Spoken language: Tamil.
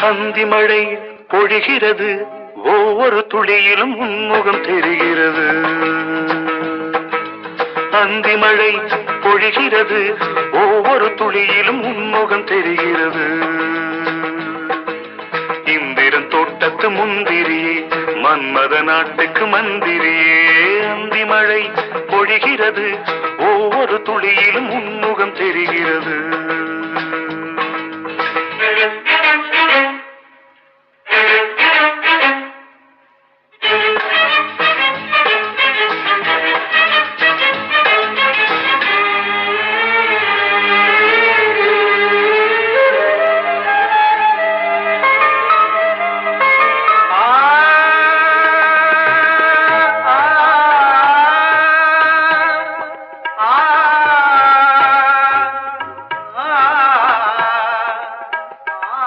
அந்தி மழை பொழிகிறது, ஒவ்வொரு துளியிலும் உன்முகம் தெரிகிறது. அந்தி மழை பொழிகிறது, ஒவ்வொரு துளியிலும் உன்முகம் தெரிகிறது. இந்திரன் தோட்டத்து முந்திரியே, மன்மத நாட்டுக்கு மந்திரியே. அந்தி மழை பொழிகிறது, ஒவ்வொரு துளியிலும் உன்முகம் தெரிகிறது.